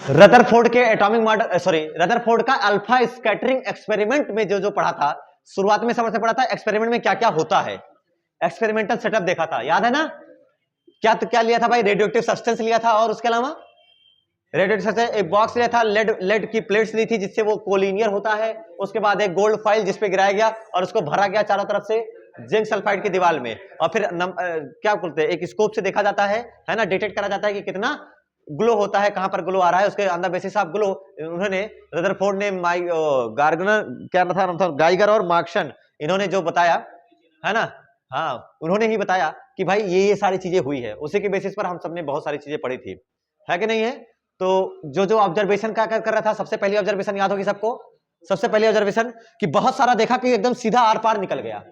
Rutherford के atomic model, sorry, Rutherford का alpha scattering experiment में जो जो पढ़ा था, शुरुआत में समझ से पढ़ा था एक्सपेरिमेंट में क्या क्या होता है, एक्सपेरिमेंटल सेटअप देखा था, याद है ना? क्या क्या लिया था भाई? रेडियो एक्टिव सब्सटेंस लिया था, और उसके अलावा रेडियो सब्सटेंस, एक बॉक्स लिया था, लेड की प्लेट्स ली थी जिससे वो कोलिनियर होता है, उसके बाद एक गोल्ड फाइल जिसपे गिराया गया और उसको भरा गया चारों तरफ से जिंक सल्फाइड की दीवार में, और फिर क्या बोलते हैं, एक स्कोप से देखा जाता है ना, डिटेक्ट करा जाता है कि कितना ग्लो होता है, कहां पर ग्लो आ रहा है, उसके अंदर बेसिस ऑफ ग्लो उन्होंने, रदरफोर्ड ने, गार्गनर, क्या नाम था, गाइगर और मार्कसन, इन्होंने जो बताया है ना, हाँ, उन्होंने ही बताया कि भाई ये सारी चीजें हुई है, उसी के बेसिस पर हम सबने बहुत सारी चीजें पढ़ी थी, है कि नहीं है? तो जो जो ऑब्जर्वेशन क्या कर रहा था, सबसे पहली ऑब्जर्वेशन याद होगी सबको, सबसे पहली ऑब्जर्वेशन कि बहुत सारा देखा कि एकदम सीधा आर पार निकल गया।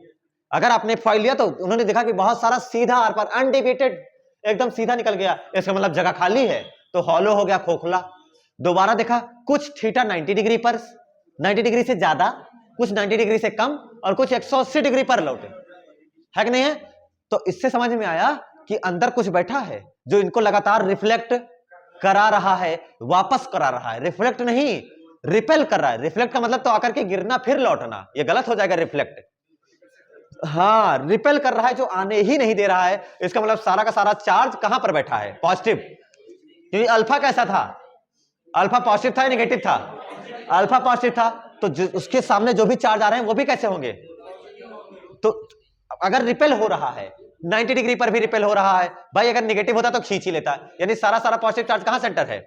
अगर आपने फाइल लिया तो उन्होंने देखा कि बहुत सारा सीधा आर पार, अनडिविएटेड, एकदम सीधा निकल गया, इसका मतलब जगह खाली है, तो हॉलो हो गया, खोखला। दोबारा देखा कुछ थीटा 90 डिग्री पर, 90 डिग्री से ज्यादा, कुछ 90 डिग्री से कम, और कुछ 180 डिग्री पर लौटे, है कि नहीं है? तो इससे समझ में आया कि अंदर कुछ बैठा है जो इनको लगातार रिफ्लेक्ट करा रहा है, वापस करा रहा है, रिफ्लेक्ट नहीं, रिपेल कर रहा है। रिफ्लेक्ट का मतलब तो आकर के गिरना फिर लौटना, ये गलत हो जाएगा रिफ्लेक्ट। हाँ, रिपेल कर रहा है, जो आने ही नहीं दे रहा है, इसका मतलब सारा का सारा चार्ज कहां पर बैठा है? पॉजिटिव। क्योंकि अल्फा कैसा था? अल्फा पॉजिटिव था या नेगेटिव था? अल्फा पॉजिटिव था, तो उसके सामने जो भी चार्ज आ रहे हैं वो भी कैसे होंगे? तो अगर रिपेल हो रहा है 90 डिग्री पर भी रिपेल हो रहा है भाई, अगर नेगेटिव होता तो खींच ही लेता, यानी सारा सारा पॉजिटिव चार्ज कहां सेंटर है?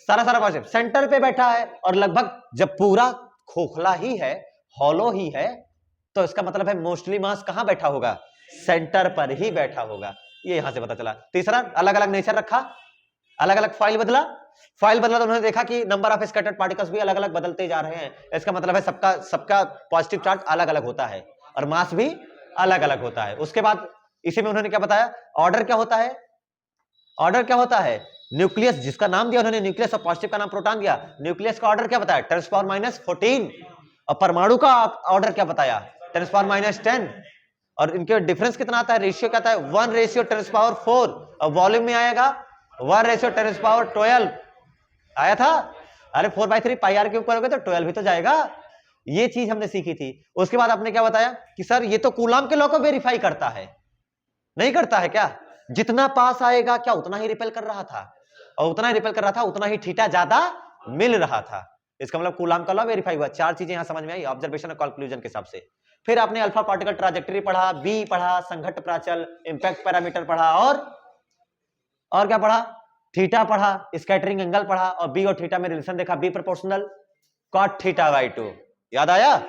सारा सारा पॉजिटिव सेंटर पे बैठा है, और लगभग जब पूरा खोखला ही है, हॉलो ही है, तो इसका मतलब है मोस्टली मास कहां बैठा होगा? सेंटर पर ही बैठा होगा। ये यहां से पता चला। तीसरा, अलग अलग नेचर रखा, अलग अलग फाइल बदला, फाइल बदला तो उन्होंने देखा कि नंबर ऑफ स्कैटर्ड पार्टिकल्स भी अलग अलग बदलते जा रहे हैं, इसका मतलब है सबका सबका पॉजिटिव चार्ज अलग अलग होता है, और मास भी अलग अलग होता है। उसके बाद इसी में उन्होंने क्या बताया, ऑर्डर क्या होता है? ऑर्डर क्या होता है? न्यूक्लियस, जिसका नाम दिया उन्होंने न्यूक्लियस, और पॉजिटिव का नाम प्रोटॉन दिया, न्यूक्लियस का ऑर्डर क्या बताया? 10⁻⁻14। और परमाणु का ऑर्डर क्या बताया? 10⁻10। और इनके डिफरेंस कितना आता है, रेशियो क्या आता है? 1:10⁴। और वॉल्यूम में आएगा 1:10⁻12 आया था। अरे 4/3 पाई आर के ऊपर हो गया तो 12 भी तो जाएगा। ये चीज हमने सीखी थी। उसके बाद आपने क्या बताया कि सर ये तो कूलाम के लॉ को वेरीफाई करता है, नहीं करता है क्या? जितना पास आएगा क्या उतना ही रिपेल कर रहा था, और उतना ही रिपेल कर रहा था, उतना ही थीटा ज्यादा मिल रहा था। इसका मतलब कूलाम का लॉ वेरीफाई हुआ। चार चीजें यहां समझ में आई ऑब्जर्वेशन और कंक्लूजन के हिसाब से। फिर आपने अल्फा पार्टिकल ट्राजेक्टरी पढ़ा, बी पढ़ा, संघट्ट प्राचल, इंपैक्ट पैरामीटर पढ़ा, और क्या पढ़ा? थीटा पढ़ा, स्कैटरिंग एंगल पढ़ा, और बी और थीटा में रिलेशन देखा, B proportional cot theta by 2। याद आया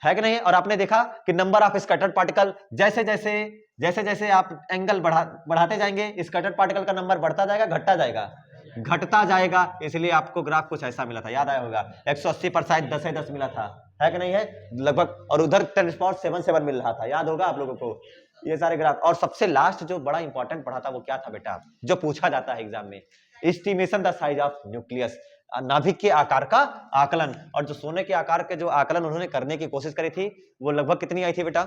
है कि नहीं? और आपने देखा कि नंबर ऑफ स्कैटर्ड पार्टिकल, जैसे जैसे जैसे जैसे आप एंगल बढ़ाते जाएंगे, स्कैटर्ड पार्टिकल का नंबर बढ़ता जाएगा, घटता जाएगा, घटता जाएगा। इसलिए आपको ग्राफ कुछ ऐसा मिला था, याद आया होगा, 180 पर शायद 10 मिला था, है कि नहीं है लगभग, और उधर 10⁻77 मिल रहा था, याद होगा आप लोगों को ये सारे ग्राफ। और सबसे लास्ट जो बड़ा इंपॉर्टेंट पढ़ा था वो क्या था बेटा, जो पूछा जाता है एग्जाम में, estimation the size of nucleus, नाभिक के आकार का आकलन। और जो सोने के आकार के जो आकलन उन्होंने करने की कोशिश करी थी, वो लगभग कितनी आई थी बेटा?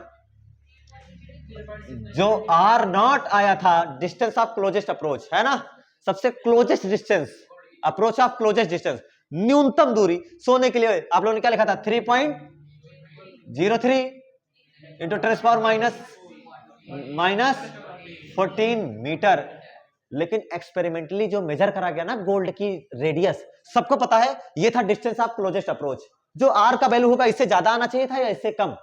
जो R0 आया था, डिस्टेंस ऑफ क्लोजेस्ट अप्रोच, है ना, सबसे closest distance, approach of closest distance, न्यूनतम दूरी सोने के लिए आप लोगों ने क्या लिखा था? 3.03 इंटू 10⁻⁻14 मीटर। लेकिन एक्सपेरिमेंटली जो मेजर करा गया ना गोल्ड की रेडियस, सबको पता है ये था डिस्टेंस ऑफ क्लोजेस्ट अप्रोच। जो आर का वैल्यू होगा इससे ज्यादा आना चाहिए था या इससे कम?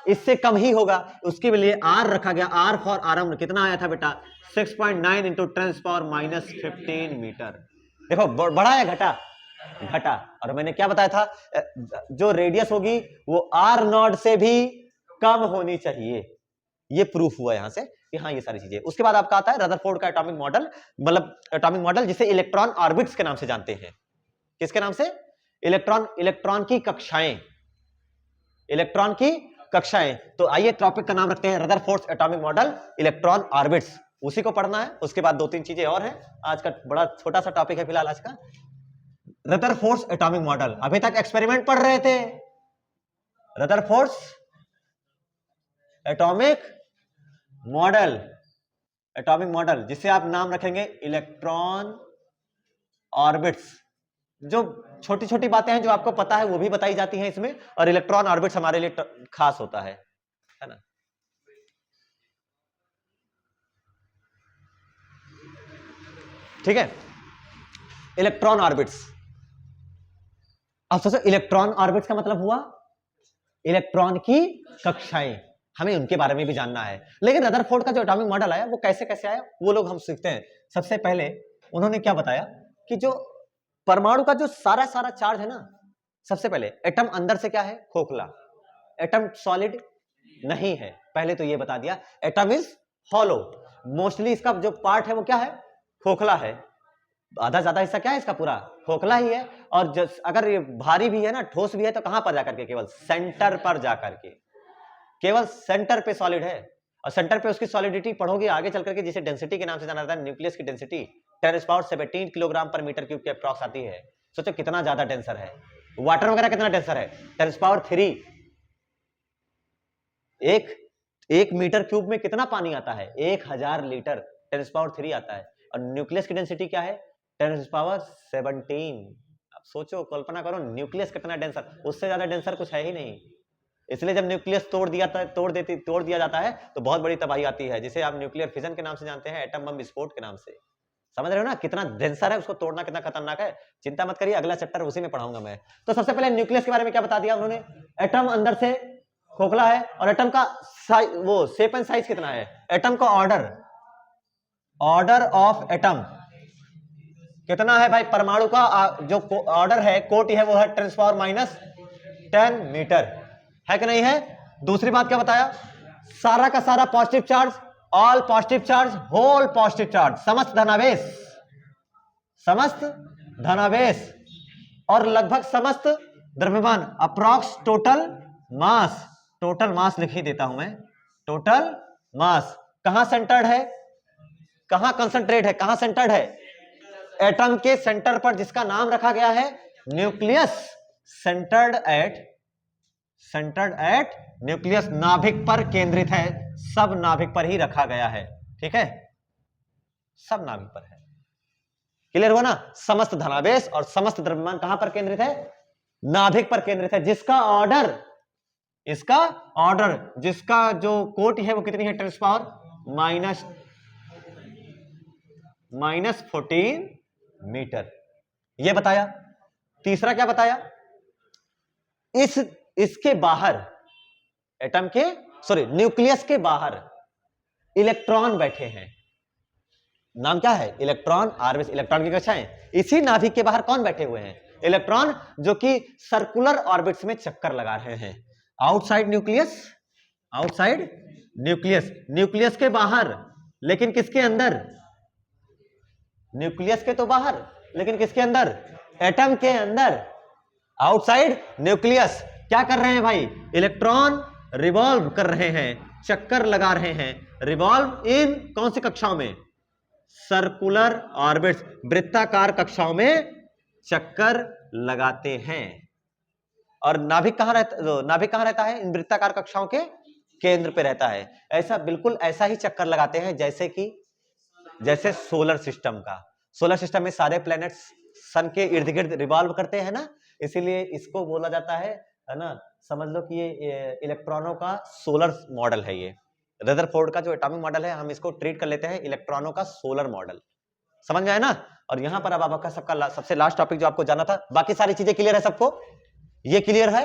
इससे कम ही होगा, उसके लिए आर रखा गया। आर फॉर आरम कितना आया था बेटा? 6.9 इंटू 10⁻⁻15 मीटर। देखो बढ़ा या घटा? घटा। और मैंने क्या बताया था, जो रेडियस होगी वो R0 से भी कम होनी चाहिए। ये प्रूफ हुआ यहां से कि हाँ ये सारी चीजें। उसके बाद आपका आता है रदरफोर्ड का एटॉमिक मॉडल, मतलब एटॉमिक मॉडल जिसे इलेक्ट्रॉन ऑर्बिट्स के नाम से जानते हैं। किसके नाम से? इलेक्ट्रॉन की कक्षाएं, इलेक्ट्रॉन की कक्षाएं। तो आइए टॉपिक का नाम रखते हैं Rutherford atomic model electron orbits, उसी को पढ़ना है। उसके बाद दो तीन चीजें और हैं, आज का बड़ा छोटा सा टॉपिक है फिलहाल आज का। रदरफोर्ड एटॉमिक मॉडल, अभी तक एक्सपेरिमेंट पढ़ रहे थे, Rutherford atomic model, atomic model जिसे आप नाम रखेंगे इलेक्ट्रॉन ऑर्बिट्स, जो छोटी छोटी बातें हैं जो आपको पता है वो भी बताई जाती हैं इसमें, और इलेक्ट्रॉन ऑर्बिट्स हमारे लिए खास होता है ना। ठीक है, इलेक्ट्रॉन ऑर्बिट्स। अब सोचो इलेक्ट्रॉन ऑर्बिट्स का मतलब हुआ इलेक्ट्रॉन की कक्षाएं, हमें उनके बारे में भी जानना है। लेकिन रदरफोर्ड का जो एटॉमिक मॉडल आया वो कैसे कैसे आया वो लोग हम सीखते हैं। सबसे पहले उन्होंने क्या बताया कि जो परमाणु का जो सारा सारा चार्ज है ना, सबसे पहले एटम अंदर से क्या है, खोखला, एटम सॉलिड नहीं है, पहले तो ये बता दिया। एटम इज हॉलो, मोस्टली इसका जो पार्ट है वो क्या है, खोखला है, आधा ज्यादा हिस्सा क्या है इसका, पूरा खोखला ही है। और अगर ये भारी भी है ना, ठोस भी है, तो कहां पर जाकर के, केवल सेंटर पर जाकर के, केवल सेंटर पे सॉलिड है। और सेंटर पे उसकी सॉलिडिटी पढ़ोगे आगे चल करके, जिसे डेंसिटी के नाम से जाना जाता है। न्यूक्लियस की डेंसिटी 10⁻17 किलोग्राम पर मीटर क्यूब के अप्रॉक्स आती है। सोचो कितना ज्यादा डेंसर है। वाटर वगैरह कितना डेंसर है, 10⁻3। एक मीटर क्यूब में कितना पानी आता है, 1000 लीटर, 10⁻3 आता है। और न्यूक्लियस की डेंसिटी क्या है, 10⁻17। अब सोचो, कल्पना करो, न्यूक्लियस कितना डेंसर, उससे ज्यादा डेंसर कुछ है ही नहीं। इसलिए जब न्यूक्लियस तोड़ दिया जाता है तो बहुत बड़ी तबाही आती है, जिसे आप न्यूक्लियर फिजन के नाम से जानते हैं, एटम बम विस्फोट के नाम से। समझ रहे हो ना, कितना डेंसर है, उसको तोड़ना कितना खतरनाक है। चिंता मत करिए, अगला चैप्टर उसी में पढ़ाऊंगा मैं। तो सबसे पहले न्यूक्लियस के बारे में क्या बता दिया उन्होंने, एटम अंदर से खोखला है, और एटम का वो शेप एंड साइज कितना है, एटम का ऑर्डर ऑफ एटम कितना है भाई, परमाणु का जो ऑर्डर है, कोटि है, वो है 10⁻10 मीटर, है कि नहीं है। दूसरी बात क्या बताया, सारा का सारा positive charge, all positive charge, whole positive charge, समस्त धनावेश और लगभग समस्त द्रव्यमान, अप्रॉक्स टोटल मास लिख ही देता हूं मैं, टोटल मास। कहां सेंटर्ड है, कहां कंसंट्रेट है, कहां सेंटर्ड है, एटम के सेंटर पर, जिसका नाम रखा गया है न्यूक्लियस, सेंटर्ड एट न्यूक्लियस, नाभिक पर केंद्रित है, सब नाभिक पर ही रखा गया है। ठीक है, सब नाभिक पर है। क्लियर हुआ ना, समस्त धनावेश और समस्त द्रव्यमान कहां पर केंद्रित है, नाभिक पर केंद्रित है, जिसका ऑर्डर जिसका जो कोटि है वो कितनी है, 10⁻14 मीटर, ये बताया। तीसरा क्या बताया, इसके बाहर, न्यूक्लियस के बाहर इलेक्ट्रॉन बैठे हैं, नाम क्या है, इलेक्ट्रॉन ऑर्बिट्स, इलेक्ट्रॉन की कक्षाएं। इसी नाभिक के बाहर कौन बैठे हुए हैं, इलेक्ट्रॉन, जो कि सर्कुलर ऑर्बिट्स में चक्कर लगा रहे हैं। आउटसाइड न्यूक्लियस के बाहर, लेकिन किसके अंदर, न्यूक्लियस के तो बाहर, लेकिन किसके अंदर, एटम के अंदर। आउटसाइड न्यूक्लियस क्या कर रहे हैं भाई, इलेक्ट्रॉन रिवॉल्व कर रहे हैं, चक्कर लगा रहे हैं। रिवॉल्व इन कौन सी कक्षाओं में, सर्कुलर ऑर्बिट्स, वृत्ताकार कक्षाओं में चक्कर लगाते हैं। और नाभिक कहां रहता है, इन वृत्ताकार कक्षाओं के केंद्र पे रहता है। ऐसा बिल्कुल ऐसा ही चक्कर लगाते हैं जैसे सोलर सिस्टम में सारे प्लैनेट्स सन के इर्द गिर्द रिवॉल्व करते हैं ना, इसीलिए इसको बोला जाता है ना, समझ लो कि ये इलेक्ट्रॉनों का सोलर मॉडल है। ये रदरफोर्ड का जो एटॉमिक मॉडल है, हम इसको ट्रीट कर लेते हैं इलेक्ट्रॉनों का सोलर मॉडल। समझ में आया ना। और यहां पर अब आपका सबसे लास्ट टॉपिक जो आपको जाना था, बाकी सारी चीजें क्लियर है सबको, ये क्लियर है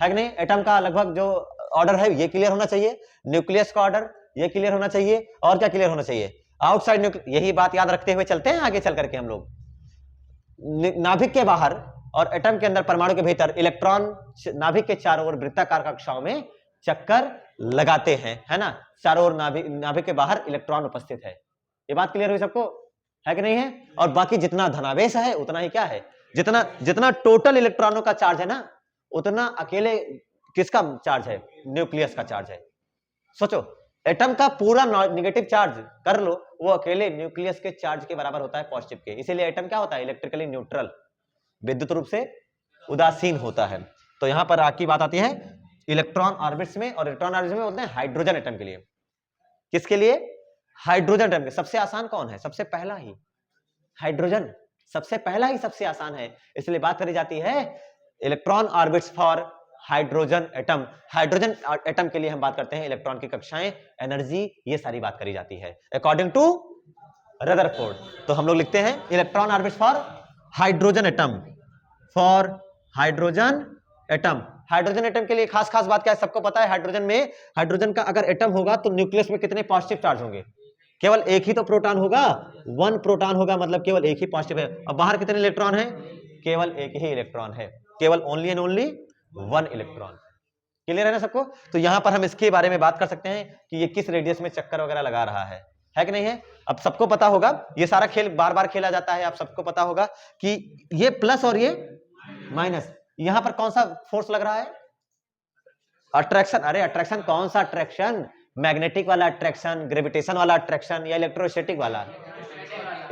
कि नहीं। एटम का लगभग जो ऑर्डर है ये क्लियर होना चाहिए, न्यूक्लियस का ऑर्डर ये क्लियर होना चाहिए, और क्या क्लियर होना चाहिए, आउटसाइड न्यूक्लियस। यही बात याद रखते हुए चलते हैं आगे चल करके हम लोग। नाभिक के बाहर और एटम के अंदर, परमाणु के भीतर, इलेक्ट्रॉन नाभिक के चारों ओर वृत्ताकार कक्षाओं में चक्कर लगाते हैं, है ना। चारों ओर नाभिक के बाहर इलेक्ट्रॉन उपस्थित है। ये बात क्लियर हुई सबको, है कि नहीं है। और बाकी जितना धनावेश है उतना ही क्या है, जितना टोटल इलेक्ट्रॉनों का चार्ज है ना, उतना अकेले किसका चार्ज है, न्यूक्लियस का चार्ज है। सोचो, एटम का पूरा नेगेटिव चार्ज कर लो, वो अकेले न्यूक्लियस के चार्ज के बराबर होता है, पॉजिटिव के। इसीलिए एटम क्या होता है, इलेक्ट्रिकली न्यूट्रल, विद्युत रूप से उदासीन होता है। तो यहां पर आकी बात आती है इलेक्ट्रॉन ऑर्बिट्स में, और इलेक्ट्रॉन ऑर्बिट्स में बोलते हैं हाइड्रोजन एटम के लिए। किसके लिए, हाइड्रोजन एटम के। सबसे आसान कौन है, सबसे पहला ही हाइड्रोजन। सबसे पहला ही सबसे आसान है, इसलिए बात करी जाती है electron orbits for hydrogen atom. Hydrogen atom के लिए हम बात करते हैं इलेक्ट्रॉन की कक्षाएं, एनर्जी, ये सारी बात करी जाती है अकॉर्डिंग टू रदरफोर्ड। तो हम लोग लिखते हैं electron orbits for hydrogen atom, for hydrogen atom. Hydrogen atom के लिए खास खास बात क्या है, सबको पता है हाइड्रोजन में, हाइड्रोजन का अगर एटम होगा तो न्यूक्लियस में कितने पॉजिटिव चार्ज होंगे? केवल एक ही तो प्रोटॉन होगा, 1 प्रोटॉन होगा, मतलब केवल एक ही पॉजिटिव है। अब बाहर कितने इलेक्ट्रॉन है? केवल एक ही इलेक्ट्रॉन है, केवल only and only 1 electron. Clear है ना सबको? तो यहां पर हम इसके बारे में बात कर सकते हैं कि ये किस रेडियस में चक्कर वगैरह लगा रहा है कि नहीं है? अब सबको पता होगा, ये सारा खेल बार बार खेला जाता है, आप सबको पता होगा कि ये प्लस और ये माइनस, यहां पर कौन सा फोर्स लग रहा है? अट्रैक्शन। अरे अट्रैक्शन कौन सा अट्रैक्शन? मैग्नेटिक वाला अट्रैक्शन, ग्रेविटेशन वाला अट्रैक्शन, या इलेक्ट्रोस्टैटिक वाला?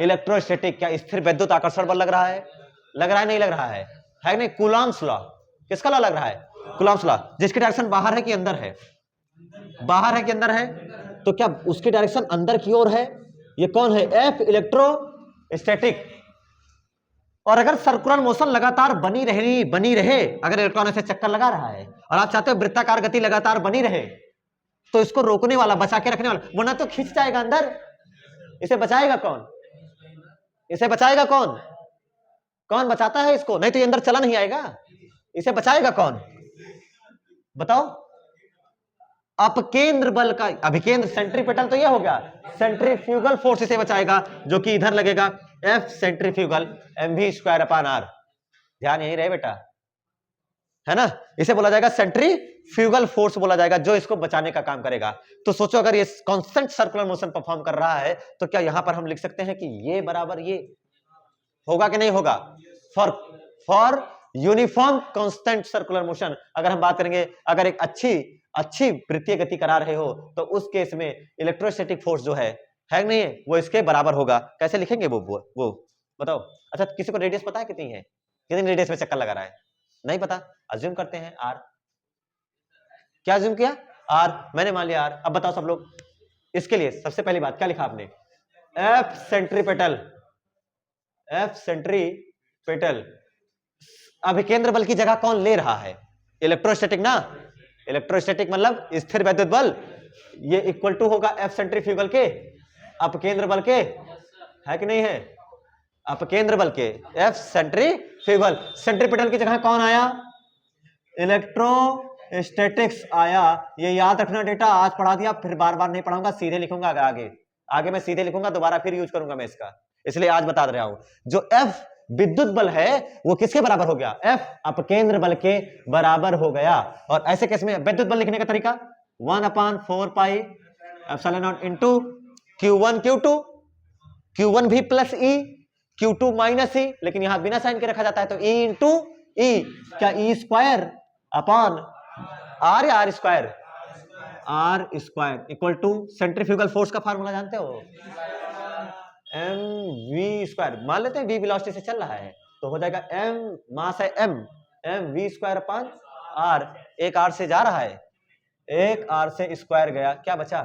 इलेक्ट्रोस्टैटिक। क्या स्थिर विद्युत आकर्षण बल लग रहा है? लग रहा है नहीं लग रहा है कि नहीं? Coulomb's law. किसका लॉ लग रहा है? Coulomb's law. जिसकी डायरेक्शन बाहर है कि अंदर है? बाहर है कि अंदर है? तो क्या उसकी डायरेक्शन अंदर की ओर है? ये कौन है? F, electrostatic. और अगर सर्कुलर मोशन लगातार बनी रहे, अगर इलेक्ट्रॉन ऐसे चक्कर लगा रहा है और आप चाहते हो वृत्ताकार गति लगातार बनी रहे, तो इसको रोकने वाला, बचा के रखने वाला, वरना तो खिंच जाएगा अंदर। इसे बचाएगा कौन? इसे बचाएगा कौन? कौन बचाता है इसको? नहीं तो ये अंदर चला नहीं आएगा। इसे बचाएगा कौन बताओ? अपकेंद्र बल का अभिकेंद्र, सेंट्रीपिटल तो ये हो गया, सेंट्रीफ्यूगल फोर्स इसे बचाएगा, जो कि इधर लगेगा, एफ सेंट्रीफ्यूगल mv²/r। ध्यान यही रहे बेटा, है ना? इसे बोला जाएगा सेंट्रीफ्यूगल फोर्स बोला जाएगा, जो इसको बचाने का काम करेगा। तो सोचो अगर ये कांस्टेंट सर्कुलर मोशन परफॉर्म कर रहा है, तो क्या यहां पर हम लिख सकते हैं कि ये बराबर ये होगा कि नहीं होगा? For uniform constant circular motion अगर हम बात करेंगे, अगर एक अच्छी वृत्तीय गति करा रहे हो, तो उस केस में इलेक्ट्रोस्टैटिक फोर्स जो है नहीं है, वो इसके बराबर होगा। कैसे लिखेंगे वो बताओ? अच्छा, किसी को रेडियस पता है कितनी है? कितनी रेडियस में चक्कर लगा रहा है? नहीं पता? अज्यूम करते हैं आर। क्या अज्यूम किया? आर। मैंने मान लिया आर। अब बताओ सब लोग, इसके लिए सबसे पहली बात क्या लिखा आपने? F centripetal. F centripetal. अभिकेंद्र बल की जगह कौन ले रहा है? इलेक्ट्रोस्टैटिक ना? इलेक्ट्रोस्टैटिक मतलब स्थिर वैद्युत बल, ये इक्वल टू होगा एफ सेंट्रीफ्यूगल के अपकेंद्र बल के, है कि नहीं है? अपकेंद्र बल के एफ सेंट्रीफ्यूगल। सेंट्रीपिटल की जगह कौन आया? इलेक्ट्रोस्टैटिक्स आया। ये याद रखना बेटा, आज पढ़ा दिया, फिर बार बार नहीं पढ़ाऊंगा, सीधे लिखूंगा आगे मैं सीधे लिखूंगा, दोबारा फिर यूज करूंगा मैं इसका, इसलिए आज बता रहा हूं। जो एफ विद्युत बल है वो किसके बराबर हो गया? एफ अपकेंद्र बल के बराबर हो गया। और ऐसे केस में विद्युत बल लिखने का तरीका 1/4 pi epsilon not into Q1 Q2, Q1 भी plus E, Q2 minus E, लेकिन यहां बिना साइन के रखा जाता है, तो E इंटू E। क्या E² अपॉन R या R²? R² equal to centrifugal force का फार्मूला जानते हो? mv²। मान लेते हैं v वेलोसिटी से चल रहा है, तो हो जाएगा m मास है mv²/r। एक r से जा रहा है, एक r से स्क्वायर गया, क्या बचा?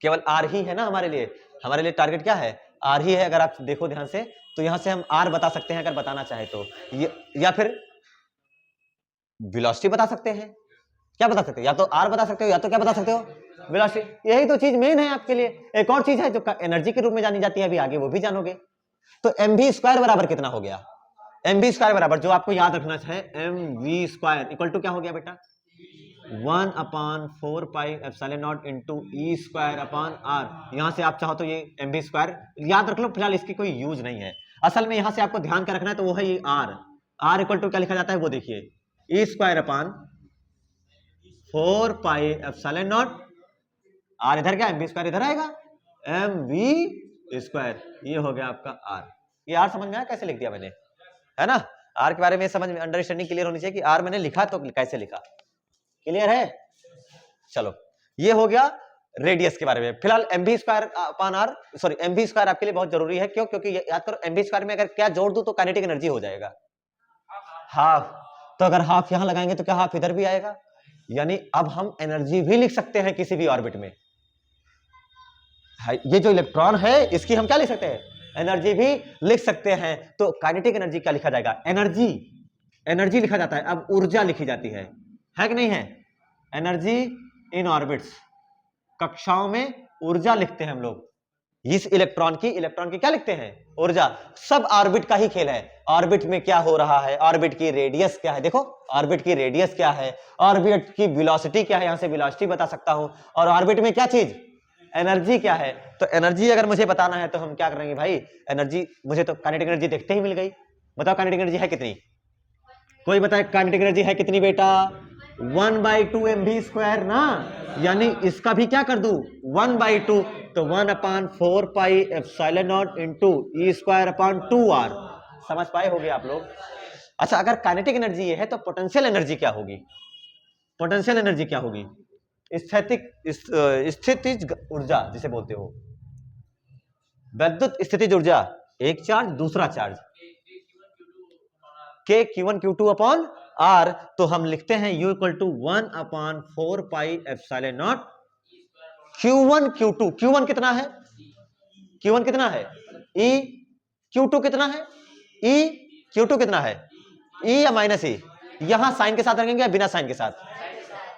केवल r ही है ना हमारे लिए टारगेट क्या है? r ही है। अगर आप देखो ध्यान से, तो यहां से हम r बता सकते हैं अगर बताना चाहे तो, या फिर वेलोसिटी बता सकते हैं। क्या बता सकते हो? या तो r बता सकते हो, या तो क्या बता सकते हो? वेलोसिटी। यही तो चीज मेन है आपके लिए। एक और चीज है जो एनर्जी के रूप में जानी जाती है, अभी आगे वो भी जानोगे। तो mv² बराबर कितना हो गया? mv² बराबर, जो आपको याद रखना है, mv² इक्वल टू क्या हो गया बेटा? 1/4 pi epsilon not into E²/r। यहां से आप चाहो तो ये mv² याद रख लो, फिलहाल इसकी कोई यूज नहीं है। असल में यहां से आपको ध्यान क्या रखना है, तो वो है ये r इक्वल टू क्या लिखा जाता है वो देखिए, E²/4 pi epsilon not, r इधर क्या, mv² इधर आएगा, mv²। ये हो गया आपका r। ये r समझ में आया कैसे लिख दिया मैंने, है ना? r के बारे में समझ में अंडरस्टैंडिंग क्लियर होनी चाहिए कि r मैंने लिखा तो कैसे लिखा। क्लियर है? चलो, ये हो गया रेडियस के बारे में। फिलहाल mv²/r, सॉरी mv² आपके लिए बहुत जरूरी है। क्यों? क्योंकि याद करो mv² में अगर क्या जोड़ दूं तो काइनेटिक एनर्जी हो जाएगा हाफ। तो अगर हाफ यहां लगाएंगे तो क्या हाफ इधर भी आएगा? यानी अब हम एनर्जी भी लिख सकते हैं किसी भी ऑर्बिट में। ये जो इलेक्ट्रॉन है इसकी हम क्या लिख सकते हैं? एनर्जी भी लिख सकते हैं। तो काइनेटिक एनर्जी क्या लिखा जाएगा? एनर्जी, एनर्जी लिखा जाता है। अब ऊर्जा लिखी जाती है कि नहीं है? एनर्जी इन ऑर्बिट्स, कक्षाओं में ऊर्जा लिखते हैं हम लोग। इस इलेक्ट्रॉन की क्या लिखते हैं? ऊर्जा। सब ऑर्बिट का ही खेल है। ऑर्बिट में क्या हो रहा है, ऑर्बिट की रेडियस क्या है, देखो ऑर्बिट की रेडियस क्या है, ऑर्बिट की वेलोसिटी क्या है, यहां से वेलोसिटी बता सकता हूं, और ऑर्बिट में क्या चीज, एनर्जी क्या है। तो एनर्जी अगर मुझे बताना है तो हम क्या करेंगे भाई? एनर्जी, मुझे तो काइनेटिक एनर्जी देखते ही मिल गई। बताओ काइनेटिक एनर्जी है कितनी? कोई बताए काइनेटिक एनर्जी है कितनी बेटा? 1/2 mv² ना, यानी इसका भी क्या कर दूं? 1/2, तो 1/4πε0 इंटू E²/2r। समझ पाए होगे आप लोग? अच्छा, अगर काइनेटिक एनर्जी ये है तो पोटेंशियल एनर्जी क्या होगी? पोटेंशियल एनर्जी क्या होगी? स्थितिज ऊर्जा जिसे बोलते हो, विद्युत स्थितिज ऊर्जा। एक चार्ज दूसरा charge, K Q1 Q2 upon R। तो हम लिखते हैं U equal to 1/4πε0 Q1 Q2। Q1 कितना है? Q1 कितना है? E। Q2 कितना है? E। Q2 कितना है? E या माइनस E? यहां साइन के साथ रखेंगे या बिना साइन के साथ?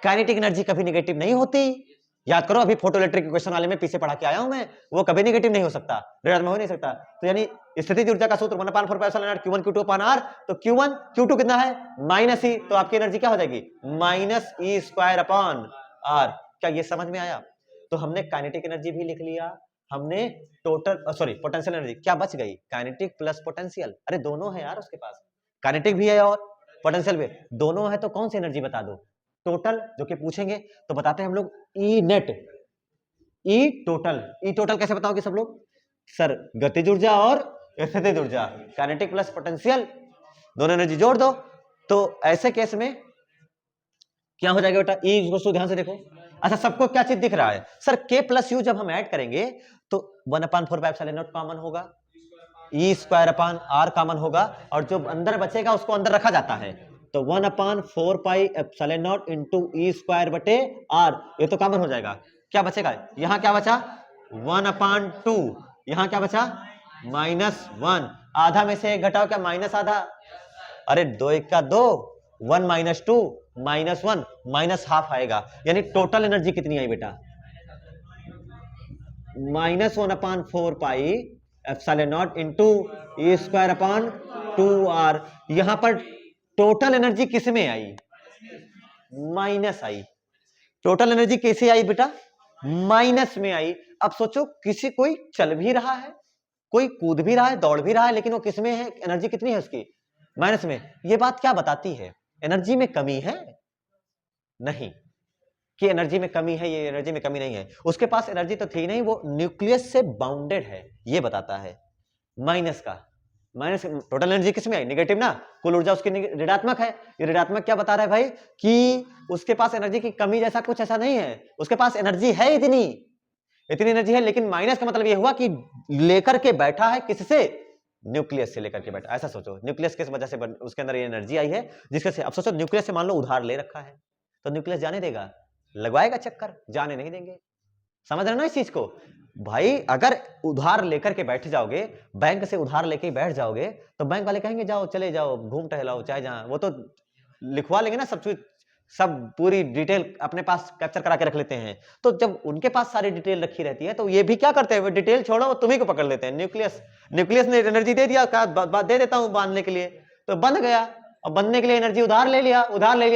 काइनेटिक एनर्जी कभी नेगेटिव नहीं होती। याद करो, अभी फोटो इलेक्ट्रिक क्वेश्चन वाले में पीछे पढ़ा के आया हूं मैं, वो कभी नेगेटिव नहीं हो सकता, ऋणात्मक हो नहीं सकता। तो यानी स्थितिज ऊर्जा का सूत्र 1/4πε0 Q1 Q2 अपॉन R। तो Q1 Q2 कितना है? Minus E। तो आपकी एनर्जी क्या हो जाएगी? -E²/R। क्या ये समझ में आया? तो हमने काइनेटिक एनर्जी भी लिख लिया, हमने टोटल पोटेंशियल एनर्जी। क्या बच गई? Kinetic plus potential. अरे दोनों है यार उसके पास, काइनेटिक भी है और पोटेंशियल भी, दोनों है। तो कौन सी एनर्जी बता दो? टोटल जो कि पूछेंगे तो बताते हैं हम लोग ई नेट, ई टोटल। ई टोटल कैसे बताओगे सब लोग? सर गतिज ऊर्जा और स्थितिज ऊर्जा, काइनेटिक प्लस पोटेंशियल, दोनों एनर्जी जोड़ दो। तो ऐसे केस में क्या हो जाएगा बेटा? ई को ध्यान से देखो। अच्छा, सबको क्या चीज दिख रहा है? सर K प्लस U जब हम ऐड करेंगे तो 1/4πε0 कॉमन होगा, E²/R कॉमन होगा, और जो अंदर बचेगा उसको अंदर रखा जाता है। तो 1/4πε0 इंटू E²/R, ये तो कॉमन हो जाएगा। क्या बचेगा? यहां क्या बचा? 1/2। यहां क्या बचा? -1। आधा में से एक घटाओ, क्या माइनस आधा? अरे 2 1 का 2, 1 - 2 -1, -½ आएगा। यानी टोटल एनर्जी कितनी आई बेटा? -1/4πε0 इंटू E²/2R। यहां पर टोटल एनर्जी किस में आई? माइनस आई। टोटल एनर्जी कैसे आई बेटा? माइनस में आई। अब सोचो, कोई चल भी रहा है, कोई कूद भी रहा है, दौड़ भी रहा है, लेकिन वो किस में है? एनर्जी कितनी है उसकी? माइनस में। ये बात क्या बताती है? एनर्जी में कमी है? नहीं, कि एनर्जी में कमी है, ये एनर्जी में कमी नहीं है। उसके पास एनर्जी तो थी नहीं, वो न्यूक्लियस से बाउंडेड है, ये बताता है। माइनस का माइनस, टोटल एनर्जी किस में आई? नेगेटिव ना, कुल ऊर्जा उसकी ऋणात्मक है। ये ऋणात्मक क्या बता रहा है भाई? कि उसके पास एनर्जी की कमी जैसा कुछ ऐसा नहीं है, उसके पास एनर्जी है, इतनी एनर्जी है, लेकिन माइनस का मतलब ये हुआ कि लेकर के बैठा है, किससे? न्यूक्लियस से लेकर के बैठा। ऐसा सोचो, न्यूक्लियस किस वजह से उसके अंदर ये एनर्जी आई है, जिसके से, अब सोचो न्यूक्लियस से मान लो उधार ले रखा है, तो न्यूक्लियस जाने देगा? लगवाएगा चक्कर, जाने नहीं देंगे। समझ रहे हो ना इस चीज को भाई? अगर उधार लेकर के बैठ जाओगे, बैंक से उधार लेके बैठ जाओगे, तो बैंक वाले कहेंगे जाओ, चले जाओ, घूम टहलाओ, चाहे जहां, वो तो लिखवा लेंगे ना सब चीज, सब पूरी डिटेल अपने पास कैप्चर करा के रख लेते हैं। तो जब उनके पास सारी डिटेल रखी रहती है, तो ये भी क्या करते हैं? वो डिटेल छोड़ो, वो तुम्ही को पकड़ लेते हैं। न्यूक्लियस ने एनर्जी दे दिया, कहा दे देता हूं बांधने के लिए, तो बंध गया। और बंधने के लिए एनर्जी उधार ले लिया,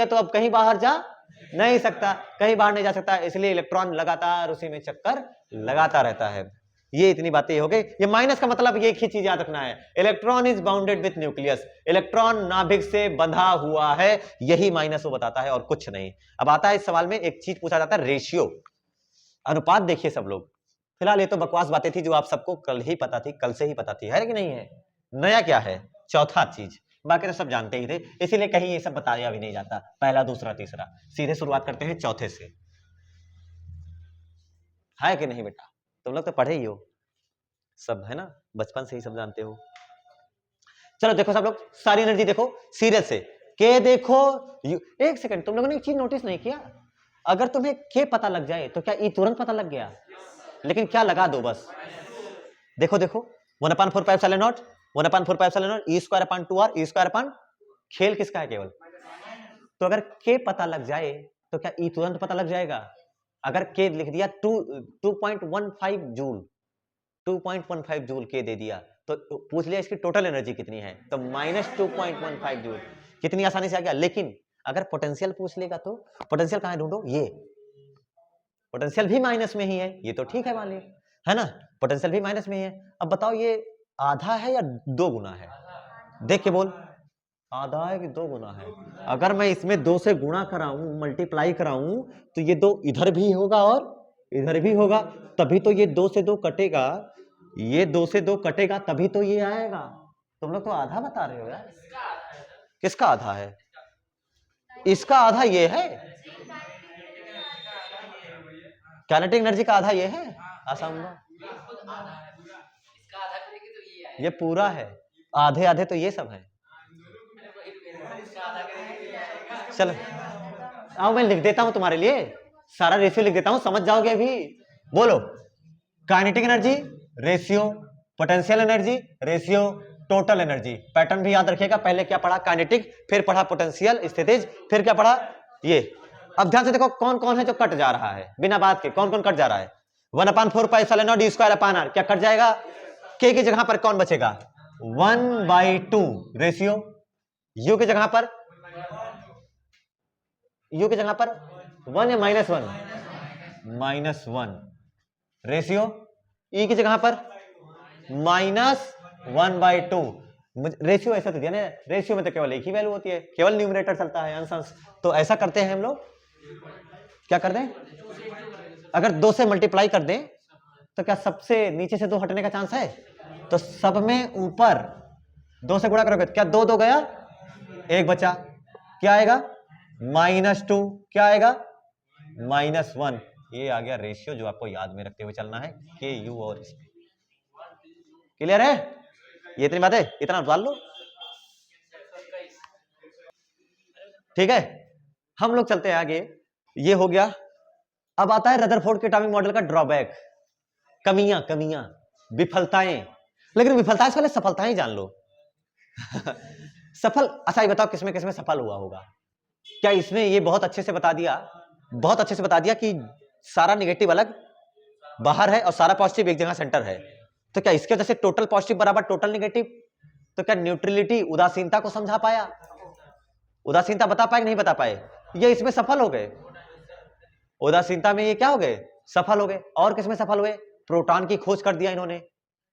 तो अब कहीं बाहर जा नहीं सकता, कहीं बाहर नहीं जा सकता, इसलिए इलेक्ट्रॉन लगातार उसी में चक्कर लगाता रहता है। ये इतनी बातें हो गई। ये माइनस का मतलब एक ही चीज याद रखना है, electron is bounded with nucleus, electron नाभिक से बंधा हुआ है, यही माइनस वो बताता है और कुछ नहीं। अब आता है इस सवाल में एक चीज पूछा जाता है, रेशियो, अनुपात। देखिए सब लोग, फिलहाल ये तो बकवास बातें थी जो आप सबको कल ही पता थी, कल से ही पता थी, है कि नहीं है? नया क्या है? चौथा चीज, बाकी तो सब जानते ही थे, इसीलिए कहीं ये सब बताया भी नहीं जाता, पहला दूसरा तीसरा। सीधे शुरुआत करते हैं चौथे से, है कि नहीं बेटा? तुम लोग तो पढ़े ही हो सब, है ना, बचपन से ही सब जानते हो। चलो देखो सब लोग, सारी एनर्जी देखो सीरियल से। के देखो, एक सेकंड, तुम लोगों ने एक चीज नोटिस नहीं किया? अगर तुम्हें के पता लग जाए तो क्या ई तुरंत पता लग गया? लेकिन क्या लगा दो बस, देखो देखो, 1/4 1/4 E square upon 2r E square upon खेल किसका है केवल। तो अगर के पता लग जाए तो क्या ई तुरंत पता लग जाएगा। अगर के लिख दिया 2.15 जूल 2.15 जूल के दे दिया तो पूछ लिया इसकी टोटल एनर्जी कितनी है, तो -2.15 जूल। कितनी आसानी से आ गया। लेकिन अगर पोटेंशियल पूछ लेगा तो पोटेंशियल कहां है ढूंढो, ये पोटेंशियल भी माइनस में ही है, ये तो ठीक है मान लिया, है ना, पोटेंशियल भी माइनस में ही है। अब बताओ ये आधा है या 2 गुना है, देख के बोल, आधा है कि 2 गुना है। अगर मैं इसमें 2 से गुणा कराऊं, मल्टीप्लाई कराऊं, तो ये 2 इधर भी होगा और इधर भी होगा, तभी तो ये 2 से 2 कटेगा, ये 2 से 2 कटेगा, तभी तो ये आएगा। तुम लोग तो आधा बता रहे हो यार। किसका आधा है, इसका आधा ये है, काइनेटिक एनर्जी का आधा ये है, आसान होगा, ये पूरा है, आधे आधे तो ये सब है। चलो आओ मैं लिख देता हूं तुम्हारे लिए, सारा रेशियो लिख देता हूं, समझ जाओगे अभी। बोलो, kinetic energy ratio, potential energy ratio, total energy. Pattern भी याद रखिएगा, पहले क्या पढ़ा काइनेटिक, फिर पढ़ा पोटेंशियल स्थितिज, फिर क्या पढ़ा ये। अब ध्यान से देखो कौन कौन है जो कट जा रहा है बिना बात के, कौन कौन कट जा रहा है। 1/4 डी स्क्वायर अपॉन आर, क्या कट जाएगा, के की जगह पर कौन बचेगा 1/2 रेशियो, यू की जगह पर 1 या -1 रेशियो, ई की जगह पर -1/2। रेशियो ऐसा तो दिया ना, रेशियो में तो केवल एक ही वैल्यू होती है, केवल न्यूमरेटर चलता है, अंश। तो ऐसा करते हैं हम लोग, क्या कर दें, अगर 2 से मल्टीप्लाई कर दें तो क्या सबसे नीचे से 2 हटने का चांस है, तो सब में ऊपर 2 से गुणा करोगे, क्या 2 2 गया, 1 बचा, क्या आएगा -2, क्या आएगा -1। ये आ गया रेशियो जो आपको याद में रखते हुए चलना है, के यू और इसमें। क्लियर है, ये इतनी बात है, इतना डाल लो, ठीक है। हम लोग चलते हैं आगे, ये हो गया। अब आता है रदरफोर्ड के एटॉमिक मॉडल का ड्रॉबैक, कमियां विफलताएं। लेकिन विफलताएं से पहले सफलताएं जान लो। सफल, अच्छा ये बताओ किसमें किसमें सफल हुआ होगा। क्या इसमें ये बहुत अच्छे से बता दिया कि सारा निगेटिव अलग बाहर है और सारा पॉजिटिव एक जगह सेंटर है। तो क्या इसके वजह से टोटल पॉजिटिव बराबर टोटल निगेटिव, तो क्या न्यूट्रलिटी उदासीनता को समझा पाया, उदासीनता बता पाए नहीं बता पाए, ये इसमें सफल हो गए। उदासीनता में ये क्या हो गए, सफल हो गए। और किसमें सफल हुए, प्रोटॉन की खोज कर दिया इन्होंने,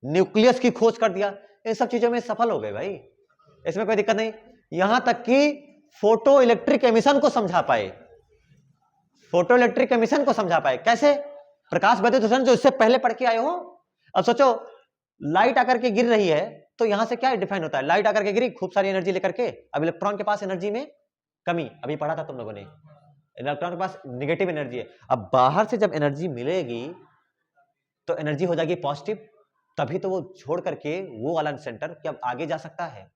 न्यूक्लियस की खोज कर दिया, इन सब चीजों में सफल हो गए भाई, इसमें कोई दिक्कत नहीं। यहां तक कि फोटो इलेक्ट्रिक एमिशन को समझा पाए, फोटो इलेक्ट्रिक एमिशन को समझा पाए, कैसे, प्रकाश विद्युत उत्सर्जन जो इससे पहले पढ़ के आए हो। अब सोचो लाइट आकर के गिर रही है तो यहां से क्या डिफाइन होता है, लाइट आकर के गिरी खूब सारी एनर्जी लेकर के, अब इलेक्ट्रॉन के पास एनर्जी में कमी, अभी पढ़ा था तुम लोगों ने, इलेक्ट्रॉन के पास नेगेटिव एनर्जी है। अब बाहर से जब एनर्जी मिलेगी तो एनर्जी हो जाएगी पॉजिटिव, तभी तो वो छोड़ करके वो वाला सेंटर क्या आगे जा सकता है,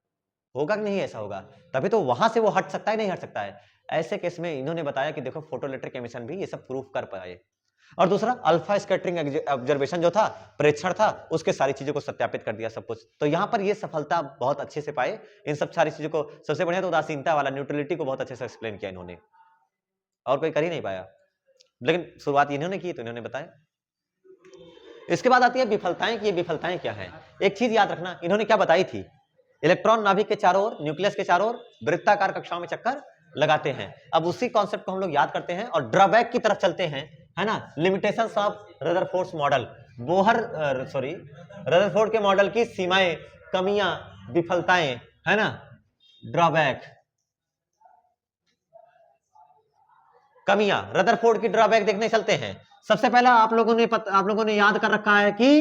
होगा कि नहीं, ऐसा होगा, तभी तो वहां से वो हट सकता है, नहीं हट सकता है। ऐसे केस में इन्होंने बताया कि देखो फोटो इलेक्ट्रिक एमिशन भी ये सब प्रूफ कर पाए। और दूसरा अल्फा स्कैटरिंग ऑब्जर्वेशन जो था, प्रेक्षण था, उसके सारी चीजों को सत्यापित कर दिया सब कुछ। तो यहां पर ये सफलता बहुत अच्छे से पाए इन सब सारी चीजों को। सबसे बढ़िया तो उदासीनता वाला, न्यूट्रलिटी को बहुत अच्छे से एक्सप्लेन किया इन्होंने, और कोई कर ही नहीं पाया, लेकिन शुरुआत इन्होंने की तो इन्होंने बताया। इसके बाद आती है विफलताएं, कि ये विफलताएं क्या है। एक चीज याद रखना, इन्होंने क्या बताई थी, इलेक्ट्रॉन नाभिक के चारों ओर, न्यूक्लियस के चारों ओर वृत्ताकार कक्षाओं में चक्कर लगाते हैं। अब उसी कॉन्सेप्ट को हम लोग याद करते हैं और ड्रॉबैक की तरफ चलते हैं, है ना। Limitations of Rutherford model, Rutherford के मॉडल की सीमाएं, कमियां, विफलताएं, है ना, ड्रॉबैक, कमियां, रदरफोर्ड की ड्रॉबैक देखने चलते हैं। सबसे पहला आप लोगों ने याद कर रखा है कि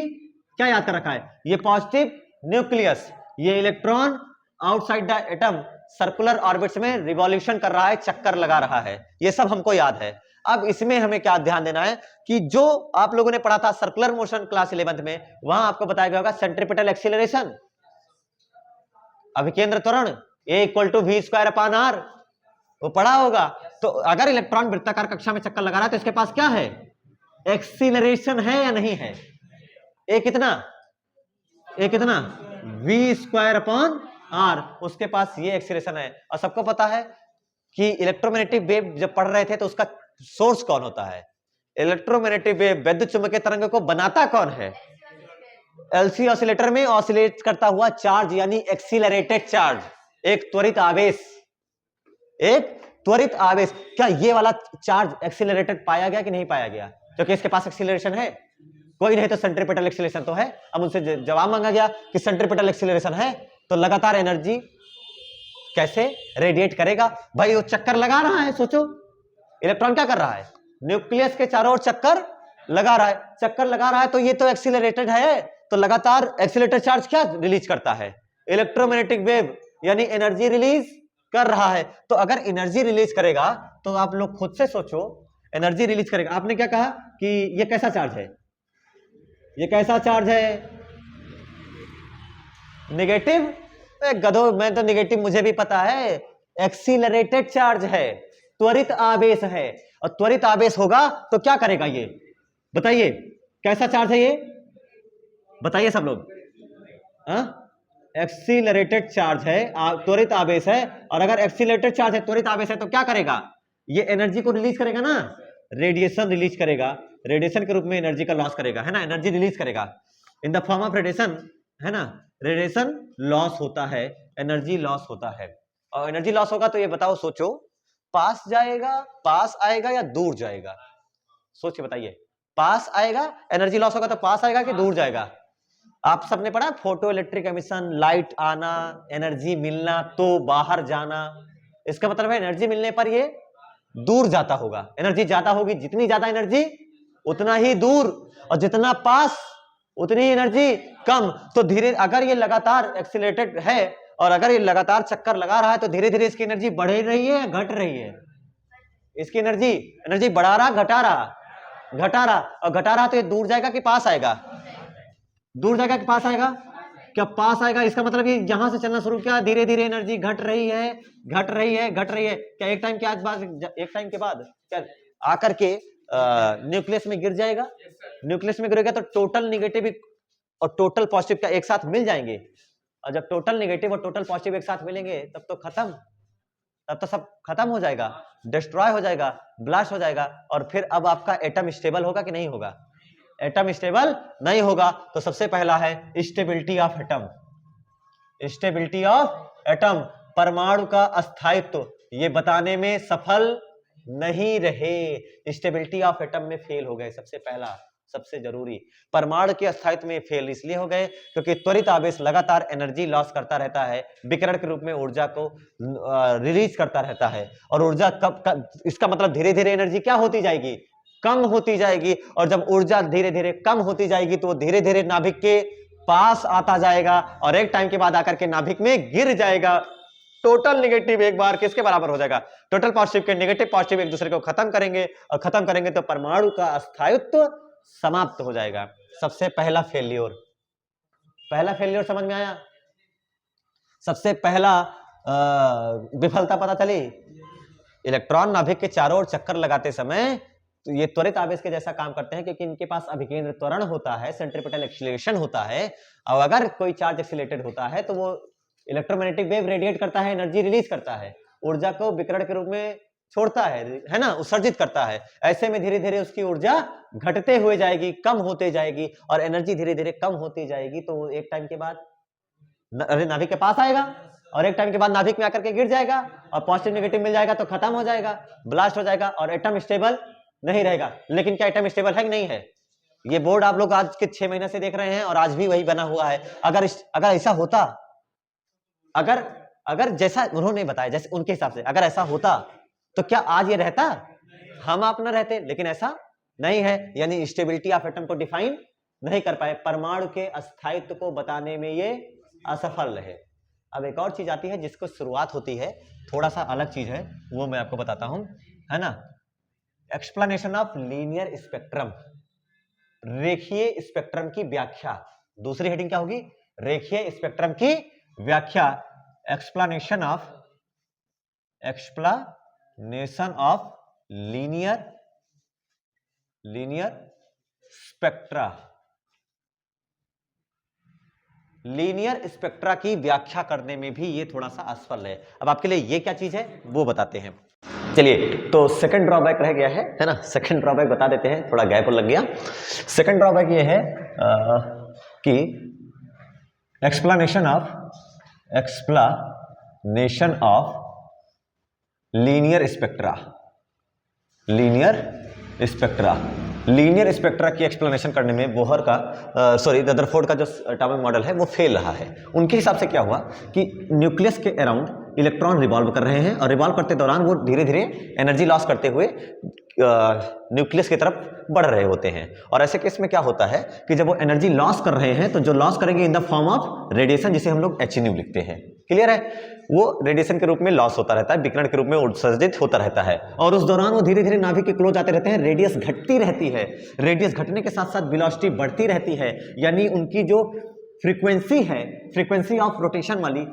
क्या याद कर रखा है, ये पॉजिटिव न्यूक्लियस, ये electron outside the atom circular orbits में रिवॉल्यूशन कर रहा है, चक्कर लगा रहा है, ये सब हमको याद है। अब इसमें हमें क्या ध्यान देना है कि जो आप लोगों ने पढ़ा था सर्कुलर मोशन क्लास 11th में, वहां आपको बताया गया होगा सेंट्रीपिटल एक्सीलरेशन, अभिकेंद्र त्वरण A=v²/r, वो पढ़ा होगा। तो अगर इलेक्ट्रॉन वृत्ताकार कक्षा में चक्कर लगा रहा है तो इसके पास क्या है, एक्सीलरेशन है या नहीं है, ए कितना ए कितना v²/r, उसके पास ये एक्सीलरेशन है। और सबको पता है कि इलेक्ट्रोमैग्नेटिक वेव जब पढ़ रहे थे तो उसका सोर्स कौन होता है? इलेक्ट्रोमैग्नेटिक वेव वैद्युत चुंबकीय तरंग को बनाता कौन है? एलसी ऑसिलेटर में ऑसिलेट करता हुआ चार्ज यानी एक्सीलरेटेड चार्ज, एक त्वरित आवेश, एक त्वरित आवेश। क्या ये वाला चार्ज एक्सीलरेटेड पाया गया कि नहीं पाया गया? क्योंकि इसके पास एक्सीलरेशन है, कोई नहीं तो सेंट्रीपिटल एक्सीलरेशन तो है। अब उनसे जवाब मांगा गया कि सेंट्रीपिटल एक्सीलरेशन है तो लगातार एनर्जी कैसे रेडिएट करेगा? भाई वो चक्कर लगा रहा है, सोचो इलेक्ट्रॉन क्या कर रहा है? न्यूक्लियस के चारों ओर चक्कर लगा रहा है, चक्कर लगा रहा है तो ये तो एक्सीलरेटेड है, तो लगातार एक्सीलरेटेड चार्ज क्या रिलीज करता है? इलेक्ट्रोमैग्नेटिक वेव, यानी एनर्जी रिलीज कर रहा है। तो अगर एनर्जी रिलीज करेगा तो आप लोग खुद से सोचो, एनर्जी रिलीज करेगा। आपने क्या कहा कि ये कैसा चार्ज है? ये कैसा चार्ज है? नेगेटिव। गधो, मैं तो नेगेटिव मुझे भी पता है, एक्सीलरेटेड चार्ज है, त्वरित आवेश है। और त्वरित आवेश होगा तो क्या करेगा ये? बताइए कैसा चार्ज है ये? बताइए सब लोग। एक्सीलरेटेड चार्ज है, त्वरित आवेश है। और अगर एक्सीलरेटेड चार्ज है, त्वरित आवेश है, तो क्या करेगा? ये एनर्जी को रिलीज करेगा ना, रेडिएशन रिलीज करेगा, रेडिएशन के रूप में एनर्जी का लॉस करेगा, है ना, एनर्जी रिलीज करेगा in the form of radiation, है ना। रेडिएशन लॉस होता है, एनर्जी लॉस होता है। और एनर्जी लॉस होगा तो ये बताओ, सोचो, पास जाएगा, पास आएगा या दूर जाएगा? सोच के बताइए, पास आएगा, एनर्जी लॉस होगा तो पास आएगा कि दूर जाएगा? आप सबने पढ़ा फोटो इलेक्ट्रिक एमिशन, लाइट आना, एनर्जी मिलना तो बाहर जाना। इसका मतलब है एनर्जी मिलने पर ये दूर जाता होगा, एनर्जी ज्यादा होगी, जितनी ज्यादा एनर्जी उतना ही दूर, और जितना पास उतनी एनर्जी कम। तो धीरे, अगर ये लगातार एक्सीलरेटेड है और अगर ये लगातार चक्कर लगा रहा है तो धीरे धीरे इसकी एनर्जी बढ़ रही है, घट रही है? इसकी एनर्जी बढ़ा रहा, घटा रहा? घटा रहा। और घटा रहा तो ये दूर जाएगा कि पास आएगा? दूर जाएगा कि पास आएगा? क्या पास आएगा? इसका मतलब ये यहां से चलना शुरू किया, धीरे धीरे एनर्जी घट रही है, घट रही है, घट रही है। क्या एक टाइम के बाद क्या आकर के न्यूक्लियस में गिर जाएगा? न्यूक्लियस में गिरेगा तो टोटल निगेटिव और टोटल पॉजिटिव क्या एक साथ मिल जाएंगे? और जब टोटल निगेटिव और टोटल पॉजिटिव एक साथ मिलेंगे तब तो खत्म, तब तो सब खत्म हो जाएगा, डिस्ट्रॉय हो जाएगा, ब्लास्ट हो जाएगा। और फिर अब आपका एटम स्टेबल होगा कि नहीं होगा? एटम स्टेबल नहीं होगा। तो सबसे पहला है stability of atom. Stability of atom, परमाणु का अस्थायित्व, ये बताने में सफल नहीं रहे, स्टेबिलिटी ऑफ एटम में फेल हो गए। सबसे पहला, सबसे जरूरी, परमाणु के अस्थायित्व में फेल इसलिए हो गए क्योंकि त्वरित आवेश लगातार एनर्जी लॉस करता रहता है, विकिरण के रूप में ऊर्जा को रिलीज करता रहता है। और ऊर्जा कब इसका मतलब धीरे धीरे एनर्जी क्या होती जाएगी? कम होती जाएगी। और जब ऊर्जा धीरे धीरे कम होती जाएगी तो वो धीरे धीरे नाभिक के पास आता जाएगा और एक टाइम के बाद आकर के नाभिक में गिर जाएगा। टोटल नेगेटिव एक बार किसके बराबर हो जाएगा? टोटल पॉजिटिव के नेगेटिव पॉजिटिव एक दूसरे को खत्म करेंगे, और खत्म करेंगे तो परमाणु का अस्थायित्व समाप्त हो जाएगा। सबसे पहला फेल्योर, पहला फेल्योर समझ में आया? सबसे पहला विफलता पता चली, इलेक्ट्रॉन नाभिक के चारों ओर चक्कर लगाते समय तो ये त्वरित आवेश के जैसा काम करते हैं क्योंकि इनके पास अभिकेंद्र त्वरण होता है, सेंट्रीपिटल एक्सीलरेशन होता है। और अगर कोई चार्ज एक्सीलरेटेड होता है तो वो इलेक्ट्रोमैग्नेटिक वेव रेडिएट करता है, एनर्जी रिलीज करता है, ऊर्जा को विकिरण के रूप में छोड़ता है ना, उत्सर्जित करता है। ऐसे में धीरे धीरे उसकी ऊर्जा घटते हुए जाएगी, कम होते जाएगी, और एनर्जी धीरे धीरे कम होती जाएगी। तो एक टाइम के बाद नाभिक के पास आएगा और एक टाइम के बाद नाभिक में आकर के गिर जाएगा और पॉजिटिव नेगेटिव मिल जाएगा तो खत्म हो जाएगा, ब्लास्ट हो जाएगा और एटम स्टेबल नहीं रहेगा। लेकिन क्या एटम स्टेबल है कि नहीं है? ये बोर्ड आप लोग आज के 6 महीने से देख रहे हैं और आज भी वही बना हुआ है। अगर ऐसा होता, अगर जैसा उन्होंने बताया, जैसे उनके हिसाब से अगर ऐसा होता तो क्या आज ये रहता? हम आप न रहते, लेकिन ऐसा नहीं है। यानी स्टेबिलिटी ऑफ एटम को डिफाइन नहीं कर पाए, परमाणु के अस्थायित्व को बताने में ये असफल रहे। अब एक और चीज आती है जिसको शुरुआत होती है, थोड़ा सा अलग चीज है, वो मैं आपको बताता हूं, है ना। एक्सप्लेनेशन ऑफ लीनियर स्पेक्ट्रम, रेखीय स्पेक्ट्रम की व्याख्या। दूसरी हेडिंग क्या होगी? रेखीय स्पेक्ट्रम की व्याख्या। Explanation of linear spectra. Linear spectra की व्याख्या करने में भी ये थोड़ा सा असफल है। अब आपके लिए ये क्या चीज है वो बताते हैं। चलिए, तो सेकंड ड्रॉबैक रह गया है ना, सेकंड ड्रॉबैक बता देते हैं, थोड़ा गैप लग गया। सेकंड ड्रॉबैक ये है कि एक्सप्लेनेशन ऑफ लीनियर स्पेक्ट्रा की एक्सप्लेनेशन करने में बोहर का रदरफोर्ड का जो एटॉमिक मॉडल है वो फेल रहा है। उनके हिसाब से क्या हुआ कि न्यूक्लियस के अराउंड इलेक्ट्रॉन रिवॉल्व कर रहे हैं और रिवॉल्व करते दौरान वो धीरे धीरे एनर्जी लॉस करते हुए न्यूक्लियस की तरफ बढ़ रहे होते हैं। और ऐसे केस में क्या होता है कि जब वो एनर्जी लॉस कर रहे हैं तो जो लॉस करेंगे in the form of radiation, जिसे हम लोग HNU लिखते हैं। क्लियर है? वो रेडिएशन के रूप में लॉस होता रहता है, विकिरण के रूप में उत्सर्जित होता रहता है और उस दौरान वो धीरे धीरे नाभिक के क्लोज आते रहते हैं, रेडियस घटती रहती है। रेडियस घटने के साथ साथ वेलोसिटी बढ़ती रहती है, यानी उनकी जो फ्रीक्वेंसी है, फ्रीक्वेंसी ऑफ रोटेशन वाली,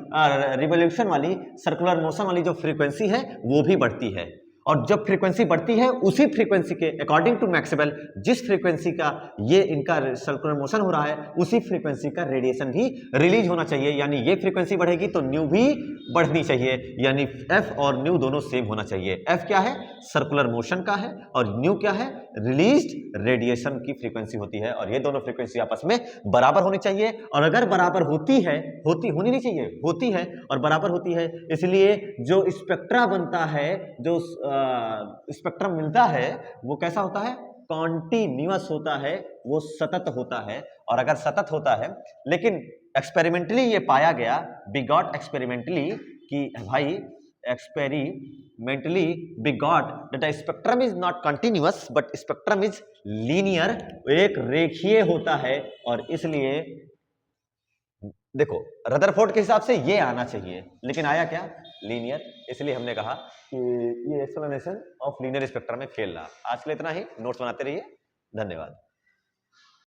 रिवोल्यूशन वाली, सर्कुलर मोशन वाली जो फ्रीक्वेंसी है वो भी बढ़ती है। और जब फ्रीक्वेंसी बढ़ती है उसी फ्रीक्वेंसी के अकॉर्डिंग टू मैक्सवेल, जिस फ्रीक्वेंसी का ये इनका सर्कुलर मोशन हो रहा है उसी फ्रीक्वेंसी का रेडिएशन भी रिलीज होना चाहिए। यानी ये फ्रीक्वेंसी बढ़ेगी तो न्यू भी बढ़नी चाहिए, यानी एफ और न्यू दोनों सेम होना चाहिए। एफ क्या है? सर्कुलर मोशन का है और न्यू क्या है? रिलीज्ड रेडिएशन की फ्रीक्वेंसी होती है। और ये दोनों फ्रीक्वेंसी आपस में बराबर होनी चाहिए। और अगर बराबर होती है, होनी नहीं चाहिए, होती है और बराबर होती है, इसलिए जो स्पेक्ट्रा बनता है, जो स्पेक्ट्रम मिलता है वो कैसा होता है? कॉन्टिन्यूअस होता है, वो सतत होता है। और अगर सतत होता है, लेकिन एक्सपेरिमेंटली ये पाया गया, वी गॉट एक्सपेरिमेंटली, कि भाई experimentally we got that spectrum is not continuous but spectrum is linear, एक रेखीय होता है। और इसलिए देखो रदरफोर्ड के हिसाब से ये आना चाहिए, लेकिन आया क्या? लीनियर। इसलिए हमने कहा कि ये एक्सप्लेनेशन ऑफ लीनियर स्पेक्ट्रम में फेल रहा। आज के लिए इतना ही, नोट्स बनाते रहिए, धन्यवाद।